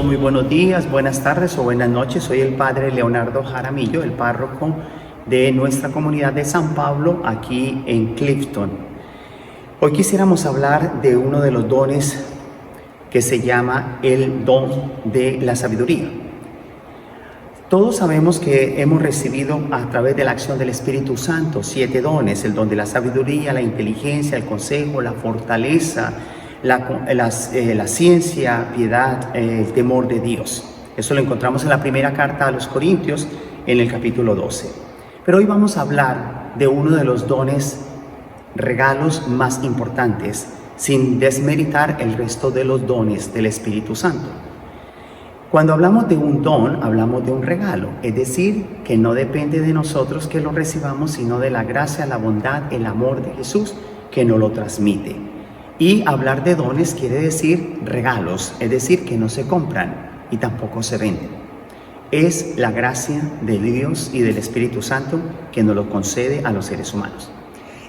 todos muy buenos días, buenas tardes o buenas noches. Soy el Padre Leonardo Jaramillo, el párroco de nuestra comunidad de San Pablo aquí en Clifton. Hoy quisiéramos hablar de uno de los dones que se llama el don de la sabiduría. Todos sabemos que hemos recibido a través de la acción del Espíritu Santo 7 dones: el don de la sabiduría, la inteligencia, el consejo, la fortaleza, la ciencia, piedad, el temor de Dios. Eso lo encontramos en la primera carta a los Corintios, en el capítulo 12. Pero hoy vamos a hablar de uno de los dones, regalos más importantes, sin desmeritar el resto de los dones del Espíritu Santo. Cuando hablamos de un don, hablamos de un regalo, es decir, que no depende de nosotros que lo recibamos, sino de la gracia, la bondad, el amor de Jesús que nos lo transmite. Y hablar de dones quiere decir regalos, es decir, que no se compran y tampoco se venden. Es la gracia de Dios y del Espíritu Santo que nos lo concede a los seres humanos.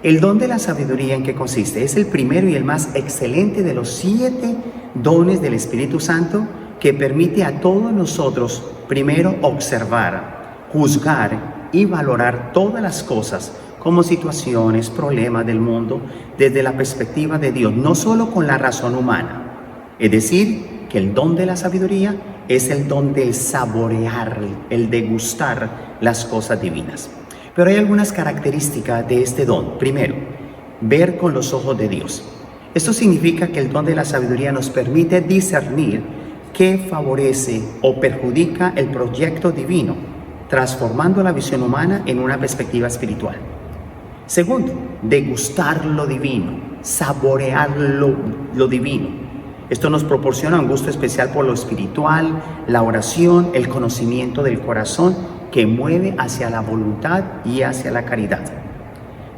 El don de la sabiduría, ¿en qué consiste? Es el primero y el más excelente de los 7 dones del Espíritu Santo, que permite a todos nosotros primero observar, juzgar y valorar todas las cosas como situaciones, problemas del mundo, desde la perspectiva de Dios, no solo con la razón humana. Es decir, que el don de la sabiduría es el don del saborear, el degustar las cosas divinas. Pero hay algunas características de este don. Primero, ver con los ojos de Dios. Esto significa que el don de la sabiduría nos permite discernir qué favorece o perjudica el proyecto divino, transformando la visión humana en una perspectiva espiritual. Segundo, degustar lo divino, saborear lo divino. Esto nos proporciona un gusto especial por lo espiritual, la oración, el conocimiento del corazón que mueve hacia la voluntad y hacia la caridad.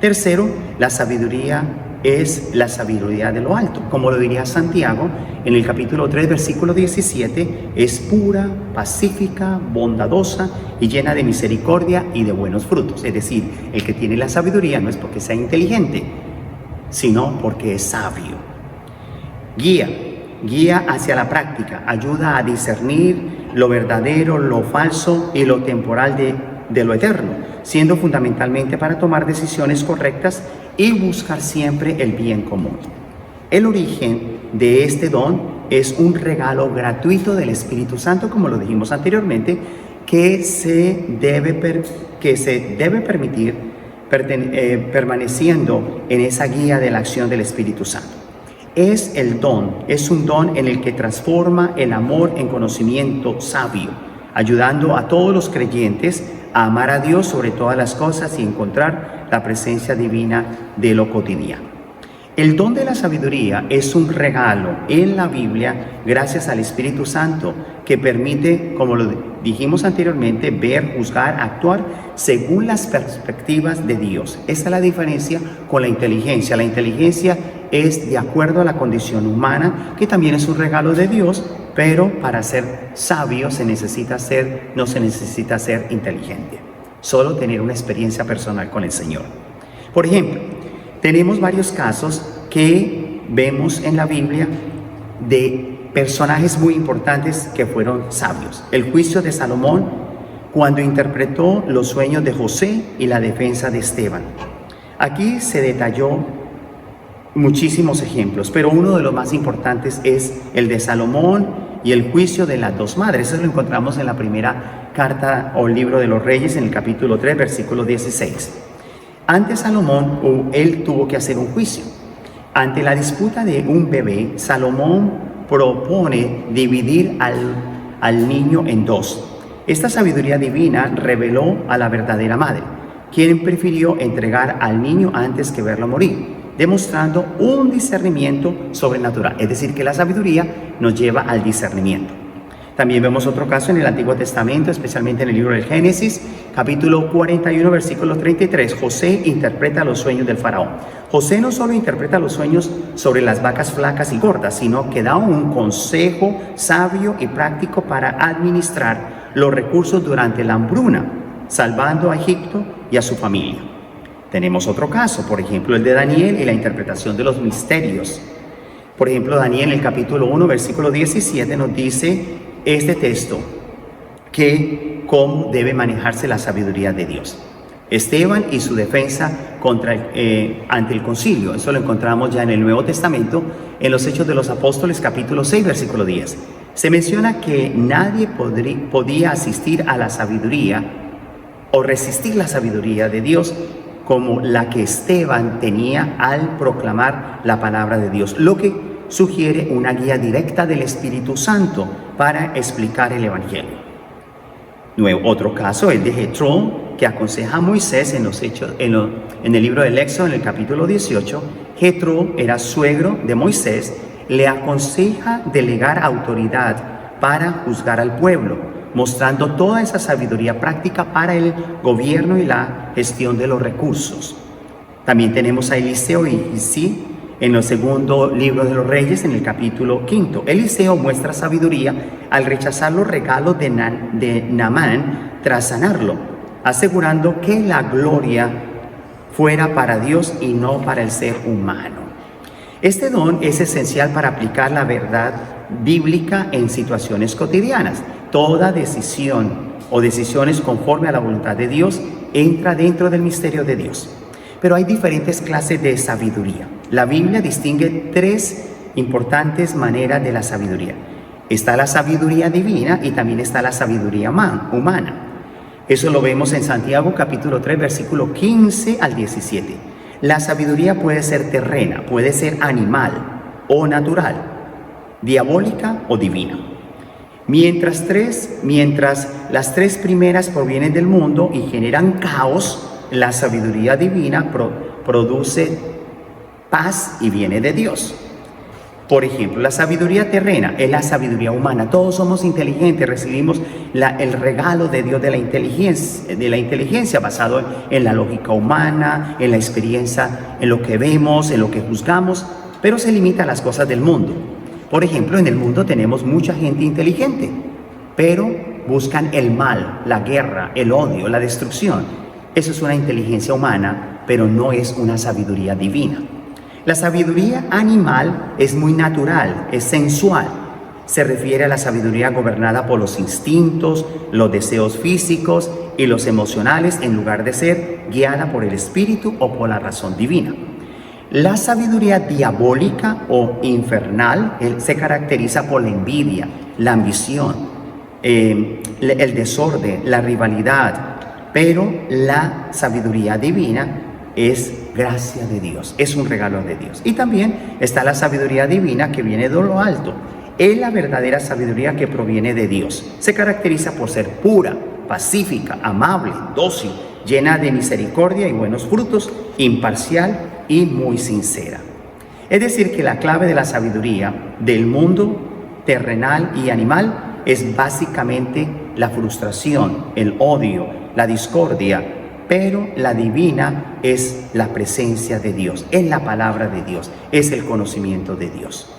Tercero, la sabiduría es la sabiduría de lo alto. Como lo diría Santiago en el capítulo 3, versículo 17, es pura, pacífica, bondadosa y llena de misericordia y de buenos frutos. Es decir, el que tiene la sabiduría no es porque sea inteligente, sino porque es sabio. Guía hacia la práctica, ayuda a discernir lo verdadero, lo falso y lo temporal de lo eterno, siendo fundamentalmente para tomar decisiones correctas y buscar siempre el bien común. El origen de este don es un regalo gratuito del Espíritu Santo, como lo dijimos anteriormente, que se debe permitir permaneciendo en esa guía de la acción del Espíritu Santo. Es un don en el que transforma el amor en conocimiento sabio, ayudando a todos los creyentes a amar a Dios sobre todas las cosas y encontrar la presencia divina de lo cotidiano. El don de la sabiduría es un regalo en la Biblia gracias al Espíritu Santo que permite, como lo dijimos anteriormente, ver, juzgar, actuar según las perspectivas de Dios. Esa es la diferencia con la inteligencia. La inteligencia es de acuerdo a la condición humana, que también es un regalo de Dios, pero para ser sabio no se necesita ser inteligente, solo tener una experiencia personal con el Señor. Por ejemplo, tenemos varios casos que vemos en la Biblia de personajes muy importantes que fueron sabios. El juicio de Salomón, cuando interpretó los sueños de José, y la defensa de Esteban. Aquí se detalló muchísimos ejemplos, pero uno de los más importantes es el de Salomón y el juicio de las 2 madres. Eso lo encontramos en la primera carta o libro de los Reyes, en el capítulo 3, versículo 16. Ante Salomón, él tuvo que hacer un juicio. Ante la disputa de un bebé, Salomón propone dividir al niño en 2. Esta sabiduría divina reveló a la verdadera madre, quien prefirió entregar al niño antes que verlo morir, demostrando un discernimiento sobrenatural. Es decir, que la sabiduría nos lleva al discernimiento. También vemos otro caso en el Antiguo Testamento, especialmente en el libro del Génesis, capítulo 41, versículo 33. José interpreta los sueños del faraón. José no solo interpreta los sueños sobre las vacas flacas y gordas, sino que da un consejo sabio y práctico para administrar los recursos durante la hambruna, salvando a Egipto y a su familia. Tenemos otro caso, por ejemplo, el de Daniel y la interpretación de los misterios. Por ejemplo, Daniel en el capítulo 1, versículo 17 nos dice este texto que cómo debe manejarse la sabiduría de Dios. Esteban y su defensa ante el concilio. Eso lo encontramos ya en el Nuevo Testamento, en los Hechos de los Apóstoles, capítulo 6, versículo 10. Se menciona que nadie podía asistir a la sabiduría o resistir la sabiduría de Dios como la que Esteban tenía al proclamar la palabra de Dios, lo que sugiere una guía directa del Espíritu Santo para explicar el Evangelio. Otro caso es de Jetro, que aconseja a Moisés en el libro del Éxodo, en el capítulo 18. Jetro era suegro de Moisés, le aconseja delegar autoridad para juzgar al pueblo, mostrando toda esa sabiduría práctica para el gobierno y la gestión de los recursos. También tenemos a Eliseo y Gizi en el segundo libro de los Reyes, en el capítulo 5. Eliseo muestra sabiduría al rechazar los regalos de Naamán tras sanarlo, asegurando que la gloria fuera para Dios y no para el ser humano. Este don es esencial para aplicar la verdad bíblica en situaciones cotidianas. Toda decisión o decisiones conforme a la voluntad de Dios entra dentro del misterio de Dios. Pero hay diferentes clases de sabiduría. La Biblia distingue tres importantes maneras de la sabiduría. Está la sabiduría divina y también está la sabiduría humana. Eso lo vemos en Santiago capítulo 3, versículo 15 al 17. La sabiduría puede ser terrena, puede ser animal o natural, diabólica o divina. Mientras las tres primeras provienen del mundo y generan caos, la sabiduría divina produce paz y viene de Dios. Por ejemplo, la sabiduría terrena es la sabiduría humana. Todos somos inteligentes, recibimos el regalo de Dios de la inteligencia basado en la lógica humana, en la experiencia, en lo que vemos, en lo que juzgamos, pero se limita a las cosas del mundo. Por ejemplo, en el mundo tenemos mucha gente inteligente, pero buscan el mal, la guerra, el odio, la destrucción. Eso es una inteligencia humana, pero no es una sabiduría divina. La sabiduría animal es muy natural, es sensual. Se refiere a la sabiduría gobernada por los instintos, los deseos físicos y los emocionales, en lugar de ser guiada por el espíritu o por la razón divina. La sabiduría diabólica o infernal se caracteriza por la envidia, la ambición, el desorden, la rivalidad, pero la sabiduría divina es gracia de Dios, es un regalo de Dios. Y también está la sabiduría divina que viene de lo alto. Es la verdadera sabiduría que proviene de Dios. Se caracteriza por ser pura, pacífica, amable, dócil, llena de misericordia y buenos frutos, imparcial y muy sincera. Es decir, que la clave de la sabiduría del mundo terrenal y animal es básicamente la frustración, el odio, la discordia, pero la divina es la presencia de Dios, es la palabra de Dios, es el conocimiento de Dios.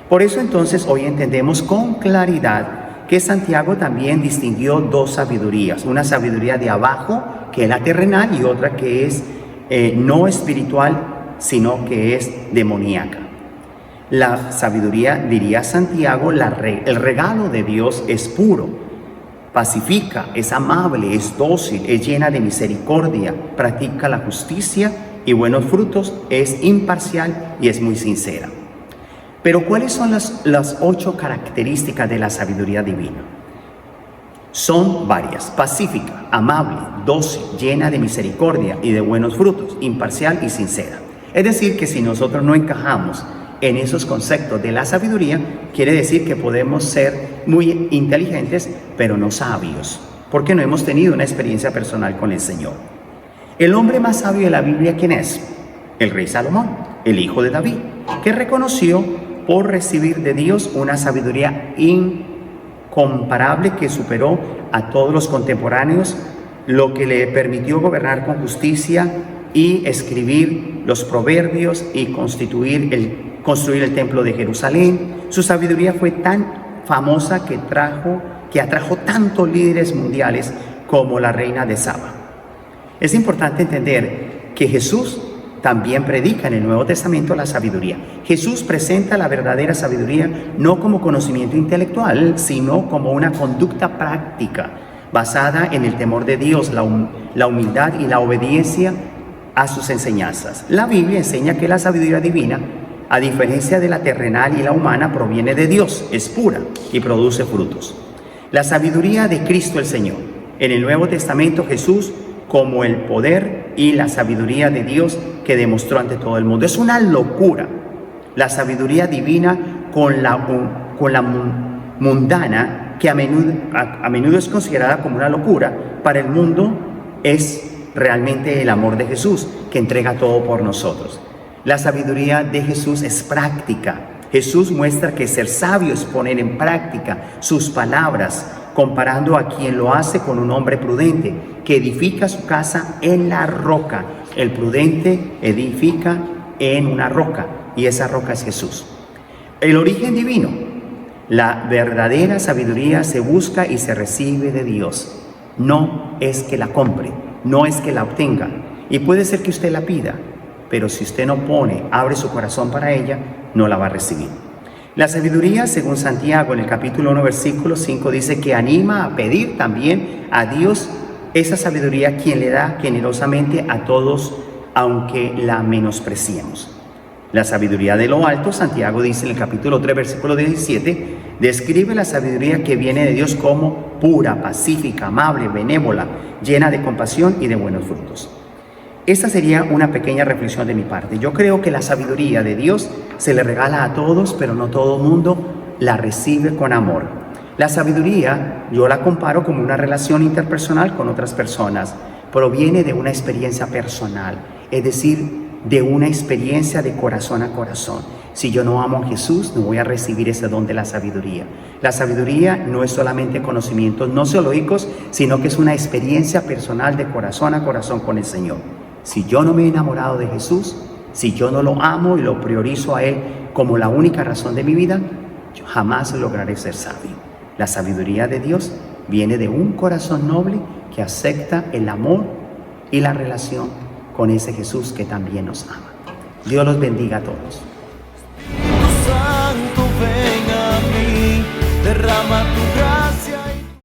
Por eso entonces hoy entendemos con claridad que Santiago también distinguió dos sabidurías, una sabiduría de abajo, que es la terrenal, y otra que es no espiritual, sino que es demoníaca. La sabiduría, diría Santiago, el regalo de Dios es puro, pacifica, es amable, es dócil, es llena de misericordia, practica la justicia y buenos frutos, es imparcial y es muy sincera. Pero ¿cuáles son las 8 características de la sabiduría divina? Son varias: pacífica, amable, dócil, llena de misericordia y de buenos frutos, imparcial y sincera. Es decir, que si nosotros no encajamos en esos conceptos de la sabiduría, quiere decir que podemos ser muy inteligentes, pero no sabios, porque no hemos tenido una experiencia personal con el Señor. El hombre más sabio de la Biblia, ¿quién es? El rey Salomón, el hijo de David, que reconoció por recibir de Dios una sabiduría incomparable que superó a todos los contemporáneos, lo que le permitió gobernar con justicia y escribir los proverbios y construir el templo de Jerusalén. Su sabiduría fue tan famosa que atrajo tantos líderes mundiales como la reina de Saba. Es importante entender que Jesús también predica en el Nuevo Testamento la sabiduría. Jesús presenta la verdadera sabiduría no como conocimiento intelectual, sino como una conducta práctica basada en el temor de Dios, la humildad y la obediencia a sus enseñanzas. La Biblia enseña que la sabiduría divina, a diferencia de la terrenal y la humana, proviene de Dios, es pura y produce frutos. La sabiduría de Cristo el Señor. En el Nuevo Testamento, Jesús como el poder y la sabiduría de Dios que demostró ante todo el mundo. Es una locura la sabiduría divina con la mundana, que a menudo es considerada como una locura. Para el mundo es realmente el amor de Jesús, que entrega todo por nosotros. La sabiduría de Jesús es práctica. Jesús muestra que ser sabio es poner en práctica sus palabras, comparando a quien lo hace con un hombre prudente, que edifica su casa en la roca. El prudente edifica en una roca, y esa roca es Jesús. El origen divino. La verdadera sabiduría se busca y se recibe de Dios. No es que la compre, no es que la obtenga. Y puede ser que usted la pida, pero si usted no abre su corazón para ella, no la va a recibir. La sabiduría, según Santiago, en el capítulo 1, versículo 5, dice que anima a pedir también a Dios esa sabiduría, quien le da generosamente a todos, aunque la menospreciemos. La sabiduría de lo alto, Santiago dice en el capítulo 3, versículo 17, describe la sabiduría que viene de Dios como pura, pacífica, amable, benévola, llena de compasión y de buenos frutos. Esta sería una pequeña reflexión de mi parte. Yo creo que la sabiduría de Dios se le regala a todos, pero no todo el mundo la recibe con amor. La sabiduría, yo la comparo como una relación interpersonal con otras personas. Proviene de una experiencia personal, es decir, de una experiencia de corazón a corazón. Si yo no amo a Jesús, no voy a recibir ese don de la sabiduría. La sabiduría no es solamente conocimientos gnoseológicos, sino que es una experiencia personal de corazón a corazón con el Señor. Si yo no me he enamorado de Jesús, si yo no lo amo y lo priorizo a Él como la única razón de mi vida, yo jamás lograré ser sabio. La sabiduría de Dios viene de un corazón noble que acepta el amor y la relación con ese Jesús que también nos ama. Dios los bendiga a todos. Espíritu Santo, ven a mí, derrama tu